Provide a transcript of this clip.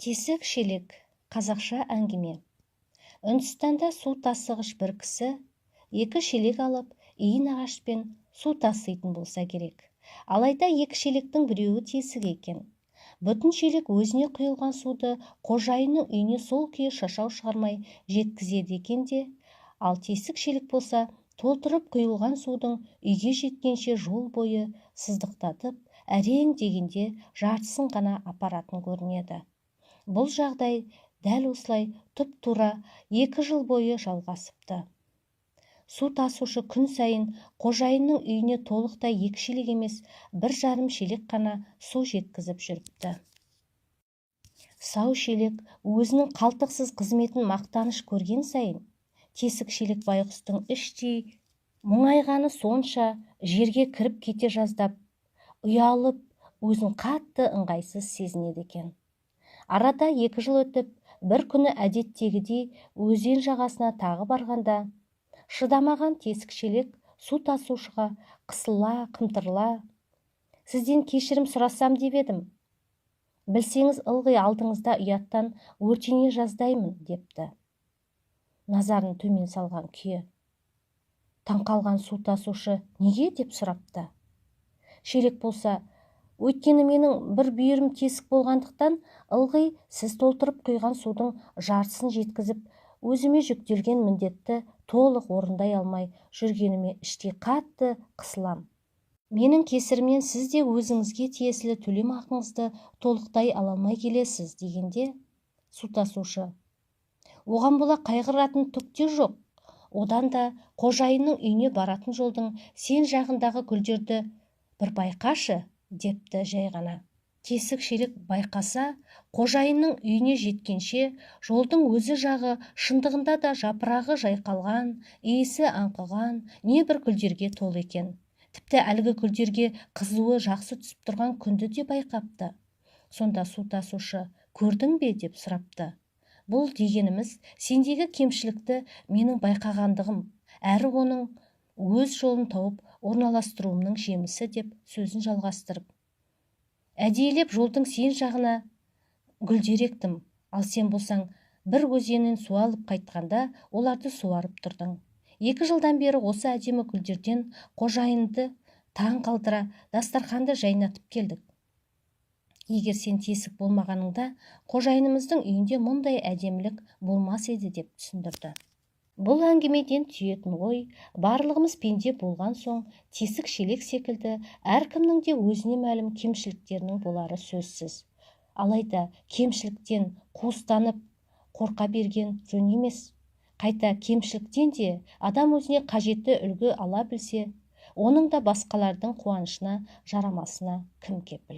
Тесік шелек қазақша әңгіме. Үндістанда су тасығыш бір кісі екі шелек алып иін ағашпен су таситын болса керек. Алайда екі шелектің біреуі тесік екен. Бүтін шелек өзіне құйылған суды қожайынның үйіне сол күйі шашау шығармай жеткізеді екен де, ал тесік шелек болса толтырып құйылған судың үйге жеткенше жол бойы сыздықтатып, әрең дегенде жартысын ғана апаратын көрінеді. Бұл жағдай дәл осылай тұп-тура 2 жыл бойы жалғасыпты. Су тасушы күн сайын қожайынның үйіне толықтай 2 шелек емес, 1,5 шелек қана су жеткізіп жүріпті. Сау шелек өзінің қалтықсыз қызметін мақтаныш көрген сайын, тесік шелек байғұстың іштей мұңайғаны сонша жерге кіріп кете жаздап, ұялып, өзін қатты ыңғайсыз сезінеді екен. Арада 2 жыл өтіп, бір күні әдеттегідей өзен жағасына тағы барғанда, шыдамаған тесік шелек су тасушыға қысыла-қымтырыла: "Сізден кешірім сұрасам деп едім. Білсеңіз, ылғи алдыңызда ұяттан өртене жаздаймын" депті. Назарын төмен салған күйі. Таңқалған су тасушы неге деп сұрапты. Шелек болса: "Өйткені менің бір бүйірім тесік болғандықтан, ылғи сіз толтырып құйған судың жартысын жеткізіп, өзіме жүктелген міндетті толық орындай алмай жүргеніме іштей қатты қысылам. Менің кесірімнен сіз де өзіңізге тиесілі төлем ақыңызды толықтай ала алмай келесіз" дегенде, су тасушы: "Оған бола қайғыратын түк те жоқ. Одан да қожайынның үйіне баратын жолдың сен жағындағы гүлдерді бір байқашы" депті жай ғана. Тесік шелек байқаса, қожайынның үйіне жеткенше жолдың өзі жағы шындығында да жапырағы жайқалған, иісі аңқыған небір гүлдерге толы екен. Тіпті әлгі гүлдерге қызуы жақсы түсіп тұрған күнді де байқапты. Сонда су тасушы: "Көрдің бе?" деп сұрапты. "Бұл дегеніміз сендегі кемшілікті менің байқағандығым, әрі оның өз жолын тауып орналастыруымның жемісі" деп сөзін жалғастырып. "Әдейілеп жолдың сен жағына гүлдер ектім, ал сен болсаң бір өзеннен су алып қайтқанда оларды суарып тұрдың. 2 жылдан бері осы әдемі гүлдерден қожайынды таң қалдыра дастарханды жайнатып келдік. Егер сен тесік болмағаныңда, қожайынымыздың үйінде мұндай әдемілік болмас еді" деп түсіндірді. Бұл әңгімеден түйетін ой, барлығымыз пенде болған соң, тесік шелек секілді әркімнің де өзіне мәлім кемшіліктерінің болары сөзсіз. Алайда кемшіліктен қуыстанып қорқа берген жөн емес. Қайта кемшіліктен де адам өзіне қажетті үлгі ала білсе, оның да басқалардың қуанышына жарамасына кім кепіл.